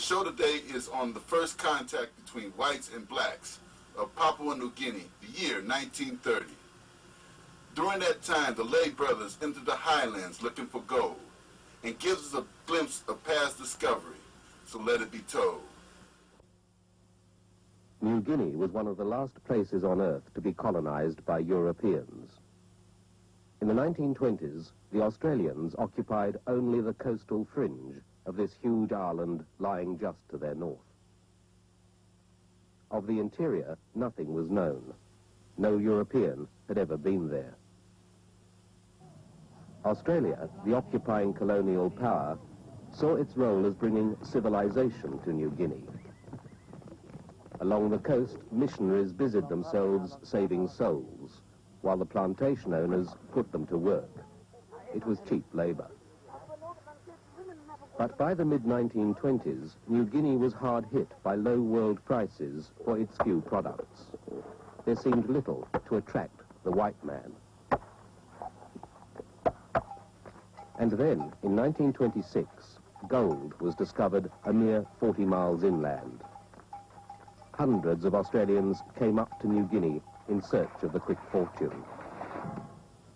show today is on the first contact between whites and blacks of Papua New Guinea, the year 1930. During that time, the Leah Brothers entered the Highlands looking for gold, and gives us a glimpse of past discovery, so let it be told. New Guinea was one of the last places on Earth to be colonized by Europeans. In the 1920s, the Australians occupied only the coastal fringe of this huge island lying just to their north. Of the interior, nothing was known. No European had ever been there. Australia, the occupying colonial power, saw its role as bringing civilization to New Guinea. Along the coast, missionaries busied themselves saving souls, while the plantation owners put them to work. It was cheap labor. But by the mid-1920s, New Guinea was hard hit by low world prices for its few products. There seemed little to attract the white man. And then, in 1926, gold was discovered a mere 40 miles inland. Hundreds of Australians came up to New Guinea in search of the quick fortune.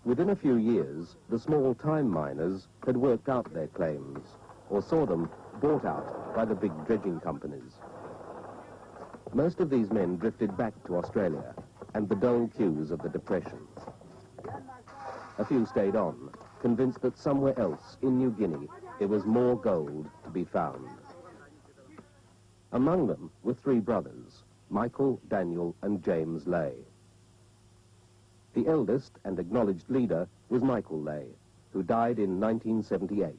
Within a few years, the small-time miners had worked out their claims, or saw them bought out by the big dredging companies. Most of these men drifted back to Australia and the dull queues of the Depression. A few stayed on, convinced that somewhere else in New Guinea there was more gold to be found. Among them were three brothers, Michael, Daniel, and James Leah. The eldest and acknowledged leader was Michael Leah, who died in 1978.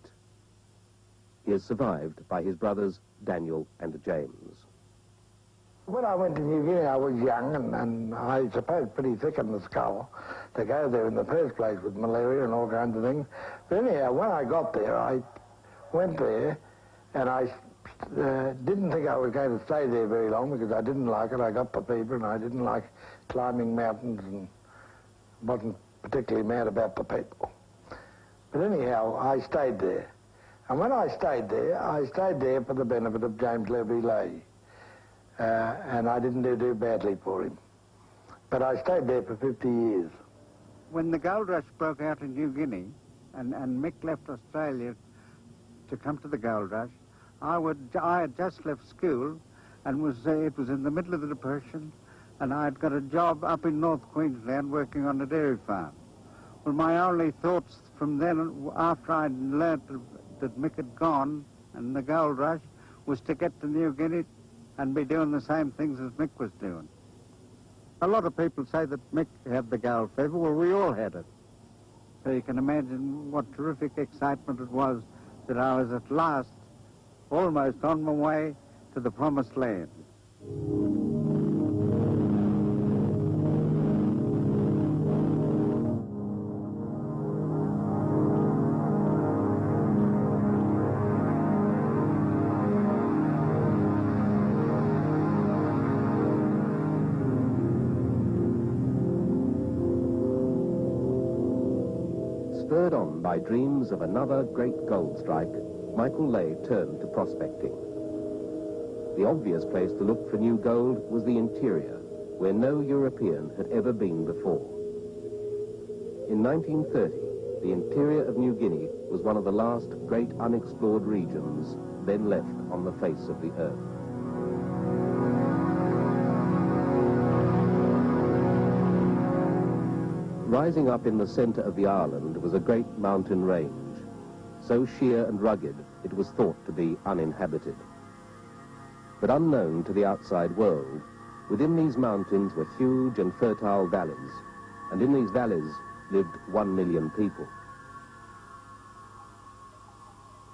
He is survived by his brothers Daniel and James. When I went to New Guinea, I was young and I suppose pretty thick in the skull to go there in the first place with malaria and all kinds of things. But anyhow, when I got there, I went there and I didn't think I was going to stay there very long because I didn't like it. I got the fever and I didn't like climbing mountains and wasn't particularly mad about the people. But anyhow, I stayed there. And when I stayed there for the benefit of James Leah. And I didn't do badly for him. But I stayed there for 50 years. When the gold rush broke out in New Guinea, and Mick left Australia to come to the gold rush, I had just left school, and it was in the middle of the Depression, and I'd got a job up in North Queensland working on a dairy farm. Well, my only thoughts from then, after I'd learnt that Mick had gone, and the gold rush, was to get to New Guinea and be doing the same things as Mick was doing. A lot of people say that Mick had the gold fever. Well, we all had it. So you can imagine what terrific excitement it was that I was at last almost on my way to the promised land. Spurred on by dreams of another great gold strike, Michael Leah turned to prospecting. The obvious place to look for new gold was the interior, where no European had ever been before. In 1930, the interior of New Guinea was one of the last great unexplored regions then left on the face of the earth. Rising up in the center of the island was a great mountain range, so sheer and rugged it was thought to be uninhabited. But unknown to the outside world, within these mountains were huge and fertile valleys, and in these valleys lived 1 million people.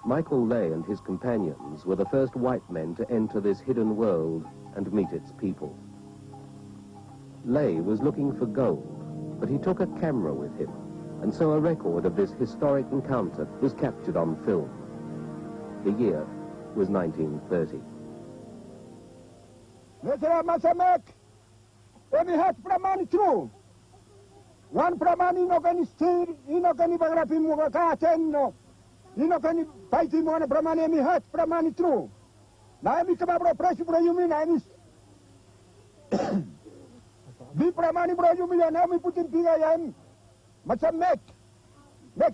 Michael Leah and his companions were the first white men to enter this hidden world and meet its people. Leah was looking for gold, but he took a camera with him, and so a record of this historic encounter was captured on film. The year was 1930. Mr. Masamek, any hat pramani true. One pramani no can steer, no can bagrapi muga katen no. No can fight him one pramani mi hat pramani true. Naimi kama bro presi bro yumi naimis. Di pramani bro yumi ya naimi putin tiga yan. Macam mek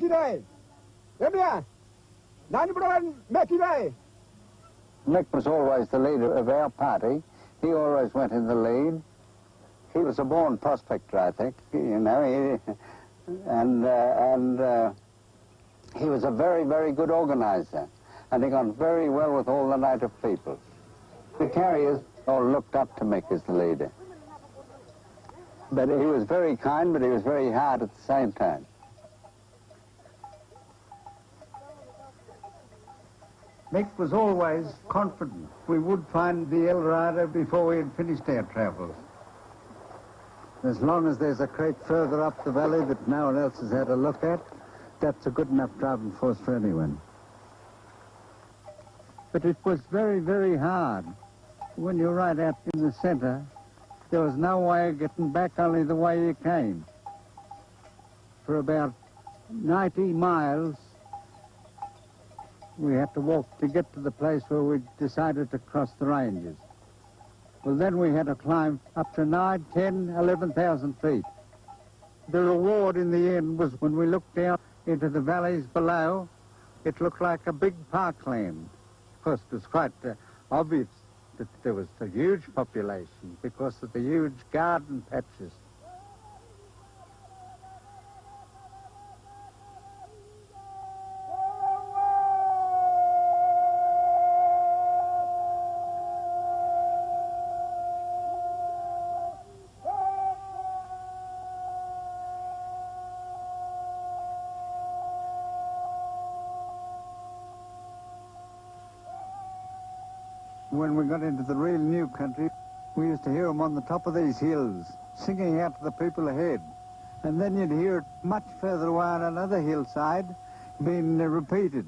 irai. Emia, nani bro mek irai. Mick was always the leader of our party. He always went in the lead. He was a born prospector, I think, you know, and he was a very, very good organizer, and he got very well with all the native people. The carriers all looked up to Mick as the leader. But he was very kind, but he was very hard at the same time. Mick was always confident we would find the El Dorado before we had finished our travels. As long as there's a creek further up the valley that no one else has had a look at, that's a good enough driving force for anyone. But it was very, very hard. When you're right out in the centre, there was no way of getting back, only the way you came. For about 90 miles, we had to walk to get to the place where we decided to cross the ranges. Well, then we had to climb up to 9, 10, 11,000 feet. The reward in the end was when we looked down into the valleys below, it looked like a big parkland. Of course, it was quite obvious that there was a huge population because of the huge garden patches. When we got into the real new country, we used to hear them on the top of these hills, singing out to the people ahead. And then you'd hear it much further away on another hillside being repeated.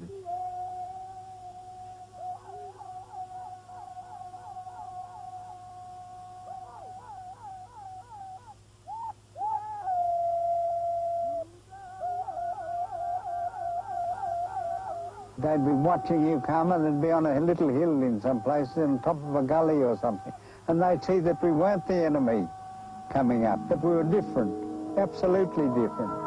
They'd be watching you come, and they'd be on a little hill in some place, on top of a gully or something. And they'd see that we weren't the enemy coming up, that we were different, absolutely different.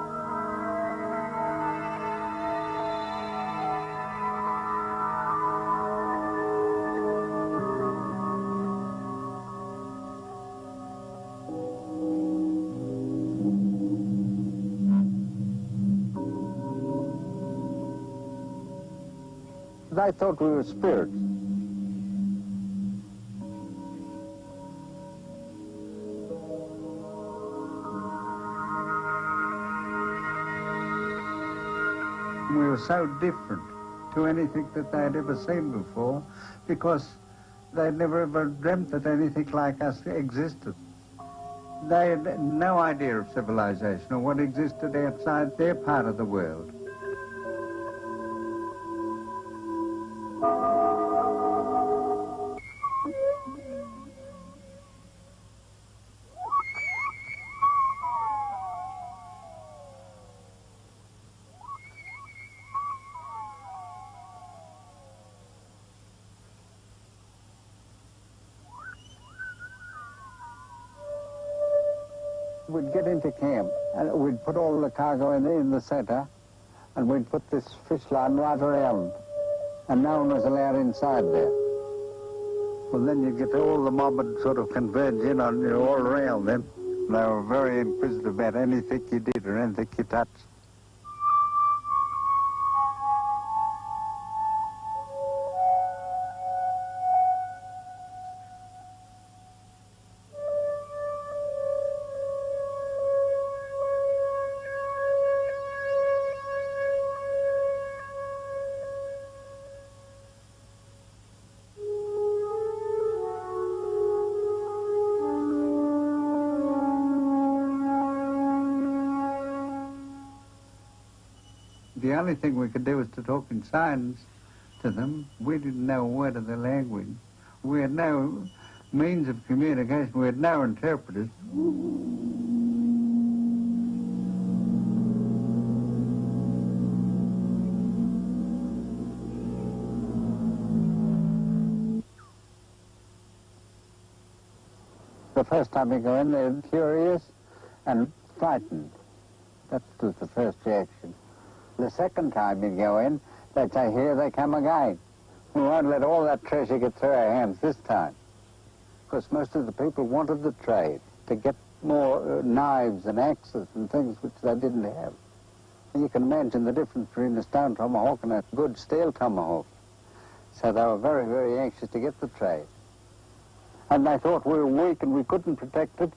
They thought we were spirits. We were so different to anything that they'd ever seen before because they'd never ever dreamt that anything like us existed. They had no idea of civilization or what existed outside their part of the world. We'd get into camp and we'd put all the cargo in the centre and we'd put this fish line right around and no one was allowed inside there. Well, then you'd get all the mob would sort of converge in on you all around them. They were very inquisitive about anything you did or anything you touched. The only thing we could do was to talk in signs to them. We didn't know a word of their language. We had no means of communication. We had no interpreters. The first time you go in, they're curious and frightened. That was the first reaction. The second time you go in, they say, here they come again. We won't let all that treasure get through our hands this time. Because most of the people wanted the trade to get more knives and axes and things which they didn't have. And you can imagine the difference between a stone tomahawk and a good steel tomahawk. So they were very, very anxious to get the trade. And they thought we were weak and we couldn't protect it.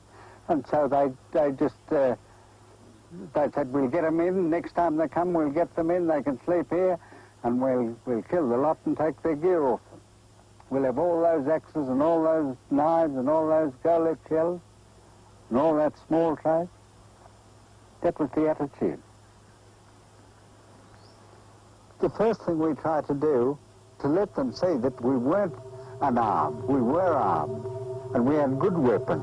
And so they said, we'll get them in. Next time they come, we'll get them in. They can sleep here, and we'll kill the lot and take their gear off them. We'll have all those axes and all those knives and all those golet shells and all that small trade. That was the attitude. The first thing we tried to do, to let them see that we weren't unarmed. We were armed, and we had good weapons.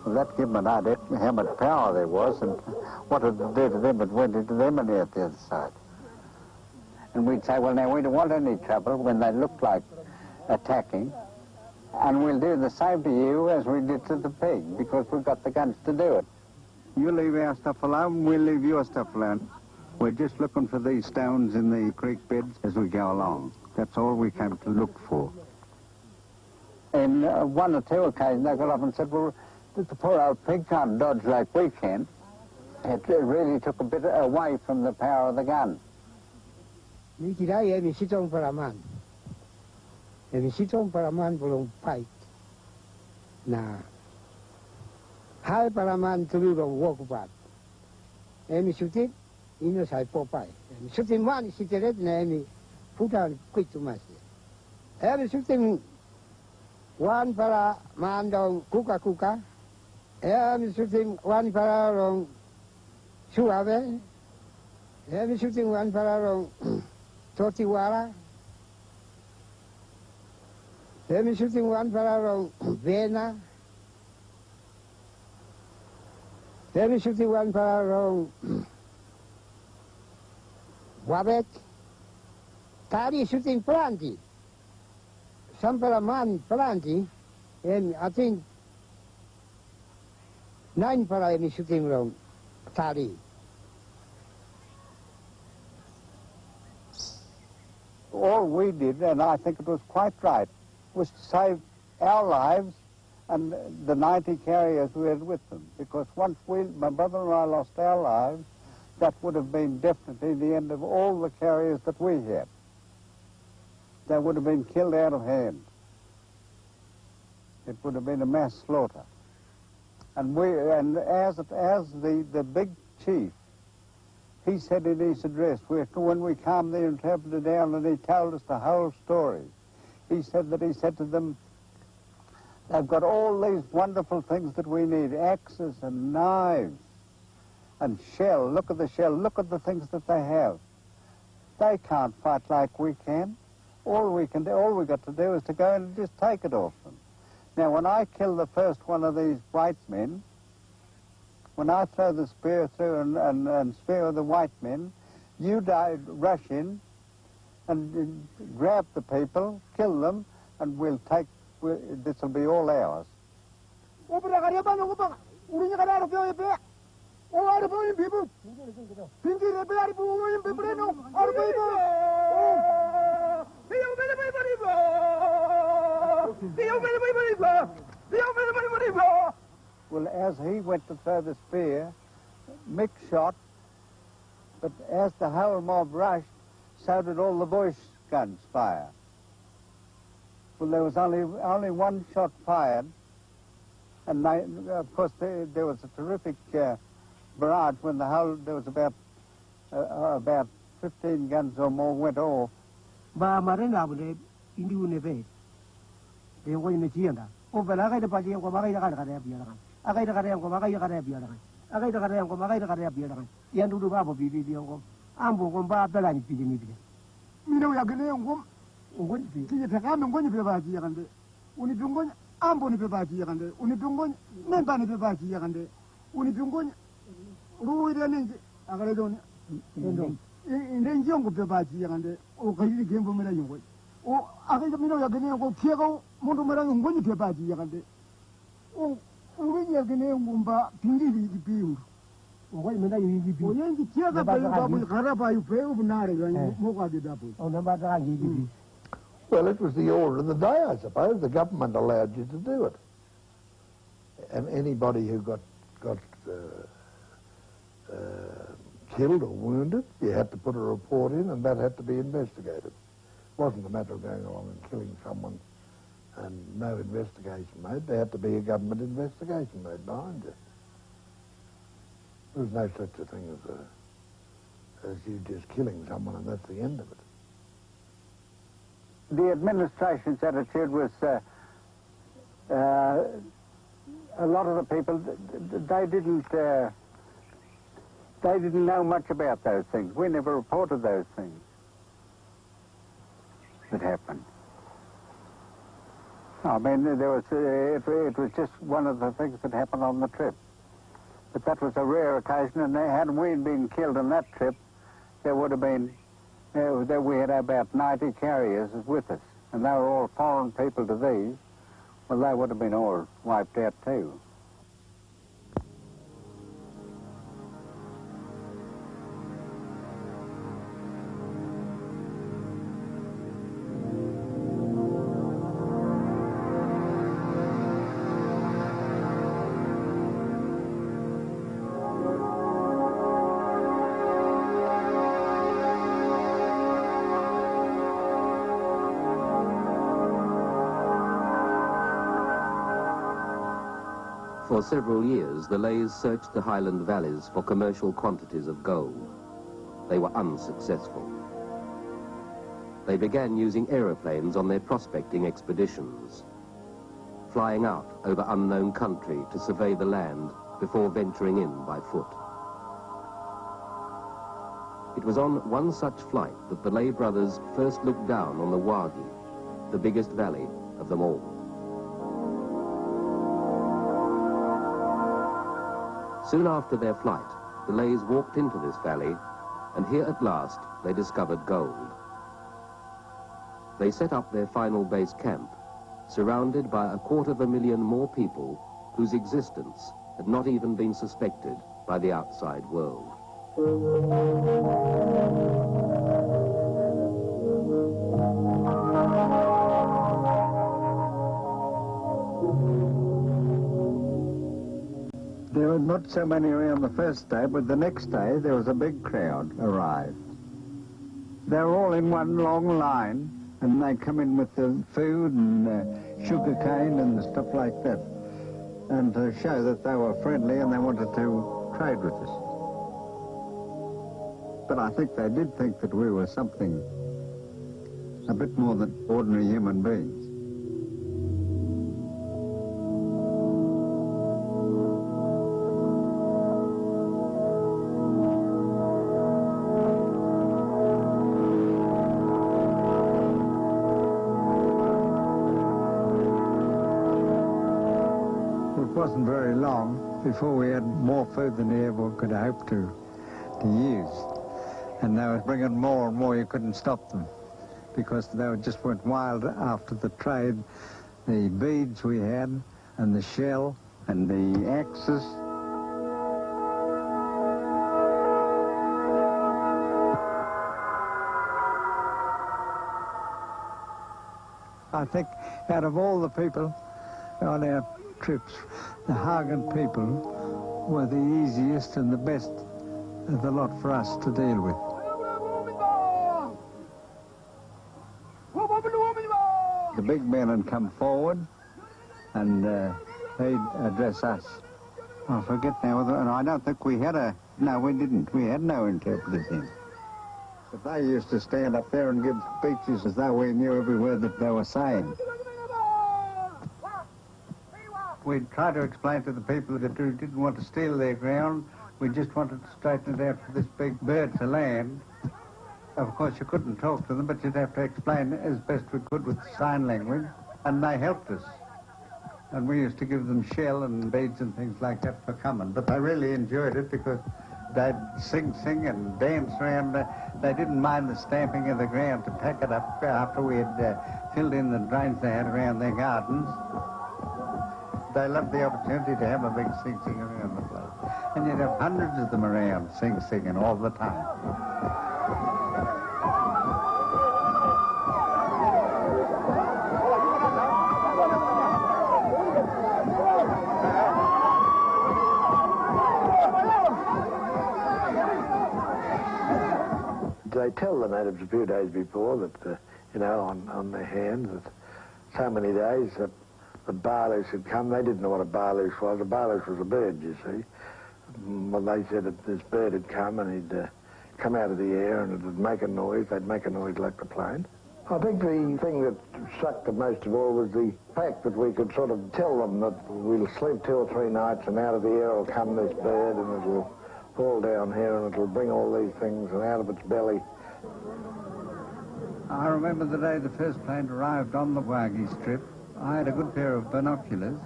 That gave them an idea how much power there was and what it would do to them. It went into them and out the other side. And we'd say, well, now, we don't want any trouble when they look like attacking, and we'll do the same to you as we did to the pig, because we've got the guns to do it. You leave our stuff alone, we'll leave your stuff alone. We're just looking for these stones in the creek beds as we go along. That's all we came to look for. And one or two occasions they got up and said, well, the poor old pig can't dodge like we can. It really took a bit away from the power of the gun. Emi sitong paraman belum fight. Nah, hal paraman tulurong wakupat. Emi shooting, ino say Popeye. Emi shooting one siteret na emi putan quick to mas. Emi shooting one para mandong kuka. Emi shooting one para rong suave. Emi shooting one para rong Totiwara. Emi shooting one para rong Vena. Emi shooting one para rong Wabek. Tari shooting Planti. Some para man Planti. And I think 9 para emi shooting rong Tari. All we did, and I think it was quite right, was to save our lives and the 90 carriers we had with them. Because once my brother and I lost our lives, that would have been definitely the end of all the carriers that we had. They would have been killed out of hand. It would have been a mass slaughter. And as the big chief, he said in his address, when we calmed the interpreter down and he told us the whole story, he said to them, they've got all these wonderful things that we need, axes and knives and shell. Look at the shell, look at the things that they have. They can't fight like we can. All we got to do is to go and just take it off them. Now, when I kill the first one of these white men, when I throw the spear through and spear the white men, you rush in and grab the people, kill them, and this will be all ours. Well, as he went to throw the spear, Mick shot, but as the whole mob rushed, so did all the voice guns fire. Well, there was only one shot fired, and of course there was a terrific barrage when there was about 15 guns or more went off. amboni pepachi yakande unipingon nembani pepachi yakande unipingon ruwire ningi akaledoni ndenji yongo pepachi yakande o kayiri gembo mera yongo o akaja mino yakene ko kiego mundu mera yongo ni pepachi yakande o uwi yakene ngumba pingiri dipindu o mena yingi pi o yengi kiega babu karaba yu pe ubnare yangi mo ka de dapo o namba ta yingi. Well, it was the order of the day, I suppose. The government allowed you to do it. And anybody who got killed or wounded, you had to put a report in, and that had to be investigated. It wasn't a matter of going along and killing someone and no investigation made. There had to be a government investigation made behind you. There was no such a thing as you just killing someone and that's the end of it. The administration's attitude was a lot of the people, they didn't know much about those things. We never reported those things that happened. I mean, there was it was just one of the things that happened on the trip. But that was a rare occasion, and had we been killed on that trip, there would have been. We had about 90 carriers with us, and they were all foreign people to these. Well, they would have been all wiped out too. For several years, the Lays searched the Highland valleys for commercial quantities of gold. They were unsuccessful. They began using aeroplanes on their prospecting expeditions, flying out over unknown country to survey the land before venturing in by foot. It was on one such flight that the Leah Brothers first looked down on the Wagi, the biggest valley of them all. Soon after their flight, the Lays walked into this valley, and here at last they discovered gold. They set up their final base camp, surrounded by 250,000 more people whose existence had not even been suspected by the outside world. There were not so many around the first day, but the next day there was a big crowd arrived. They were all in one long line, and they come in with the food and sugar cane and stuff like that, and to show that they were friendly and they wanted to trade with us. But I think they did think that we were something a bit more than ordinary human beings. It wasn't very long before we had more food than we ever could hope to use. And they were bringing more and more. You couldn't stop them because they just went wild after the trade. The beads we had and the shell and the axes. I think out of all the people on our trips, the Hagen people were the easiest and the best of the lot for us to deal with. The big men had come forward and they'd address us. I forget now, and I don't think we had no, we didn't. We had no interpreters in. But they used to stand up there and give speeches as though we knew every word that they were saying. We'd try to explain to the people that we didn't want to steal their ground. We just wanted to straighten it out for this big bird to land. Of course, you couldn't talk to them, but you'd have to explain as best we could with sign language, and they helped us. And we used to give them shell and beads and things like that for coming. But they really enjoyed it because they'd sing and dance around. They didn't mind the stamping of the ground to pack it up after we had filled in the drains they had around their gardens. They loved the opportunity to have a big sing around the place. And you'd have hundreds of them around singing all the time. They tell the natives a few days before that, you know, on their hands, that so many days that the barloos should come. They didn't know what a barloos was. A barloos was a bird, you see. Well, they said that this bird had come and he'd come out of the air and it would make a noise. They'd make a noise like the plane. I think the thing that sucked the most of all was the fact that we could sort of tell them that we'll sleep 2 or 3 nights and out of the air will come this bird and it'll fall down here and it'll bring all these things and out of its belly. I remember the day the first plane arrived on the Wagi Strip. I had a good pair of binoculars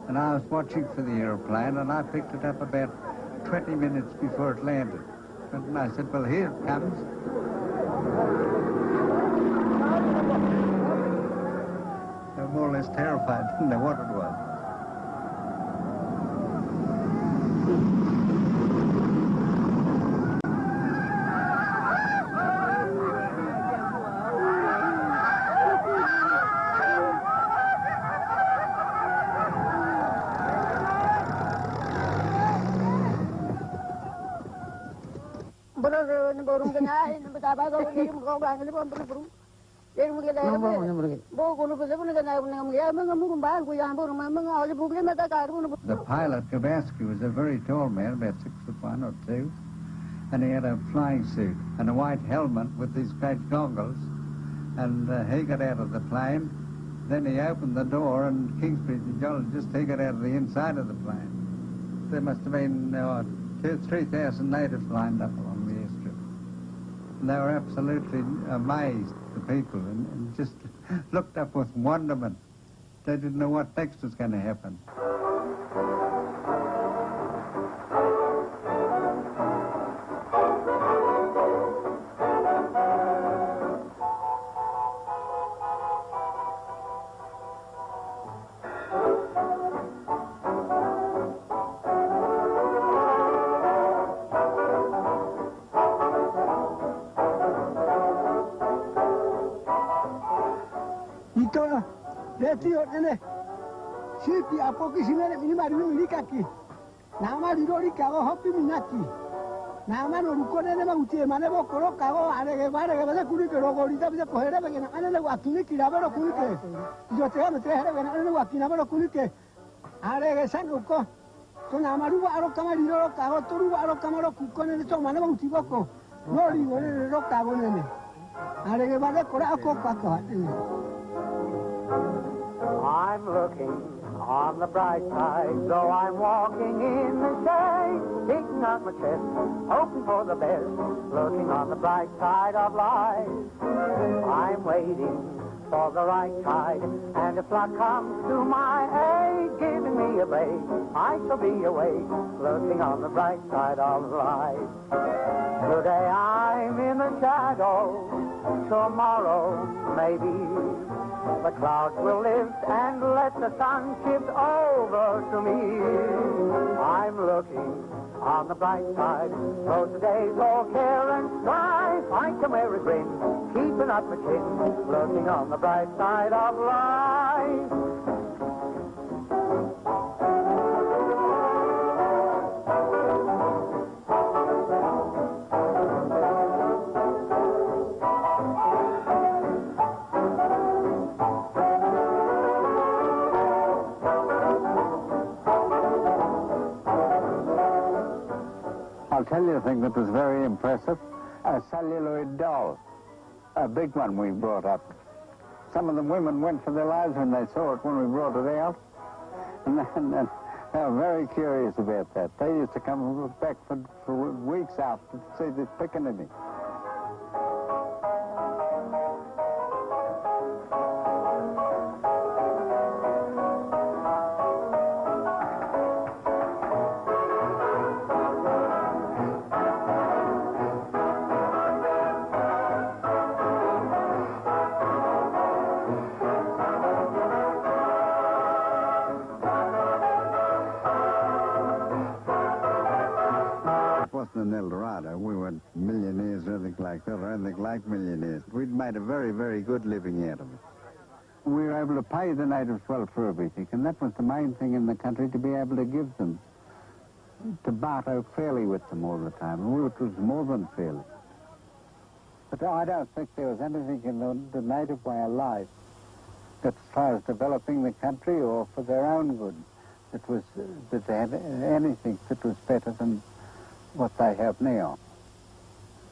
and I was watching for the aeroplane and I picked it up about 20 minutes before it landed. And I said, well, here it comes. They were more or less terrified, didn't know what it was. The pilot, Gabaski, was a very tall man, about 6'1" or 2, and he had a flying suit and a white helmet with these great goggles, and he got out of the plane. Then he opened the door, and Kingsbridge, the geologist, he got out of the inside of the plane. There must have been 3,000 natives lined up along the airstrip. And they were absolutely amazed, the people, and just looked up with wonderment. They didn't know what next was going to happen. Sipi apo kisine mini maru milikaki. Nama lirori kago hopi minaki. Nama no rukone ne mauti mane bokoro kago arege bale kuri ke rogori da bide kohere be na ane wakini kiraba ro kuri ke. Yo te ame te here be na ane wakina ro kuri ke. Arege san uko. To nama ru aro kamari ro kago toru aro kamaro kukone ne to mane mauti boko. Nori wore ro kago ne. Arege bale kora ako kako hatini. I'm looking on the bright side, though I'm walking in the shade, picking up my chest, hoping for the best, looking on the bright side of life. I'm waiting for the right tide, and if luck comes to my aid, giving me a break, I shall be awake, looking on the bright side of life. Today I'm in the shadow, tomorrow maybe the clouds will lift and let the sun shift over to me. I'm looking on the bright side, though today's all care and strife, I can wear a grin, keeping up my chin, looking on the bright side of life. I'll tell you a thing that was very impressive. A celluloid doll, a big one we brought up. Some of the women went for their lives when they saw it when we brought it out. And they were very curious about that. They used to come back for weeks after to see this pickaninny. like that or anything like millionaires. We'd made a very, very good living out of it. We were able to pay the natives well for everything, and that was the main thing in the country, to be able to give them, to barter fairly with them all the time, which was more than fairly. But I don't think there was anything in the native way of life, as far as developing the country or for their own good, that they had anything that was better than what they have now.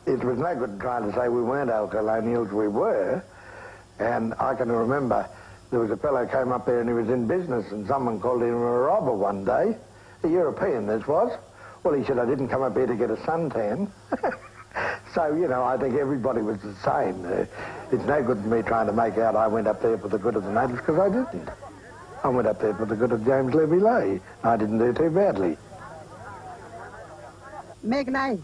It was no good trying to say we weren't old colonials, we were. And I can remember there was a fellow came up there and he was in business, and someone called him a robber one day. A European, this was. Well, he said, I didn't come up here to get a suntan. So, you know, I think everybody was the same. It's no good for me trying to make out I went up there for the good of the natives, because I didn't. I went up there for the good of James Levy Lay. I didn't do too badly. Make life.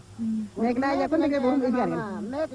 Make life. I couldn't get home again. Make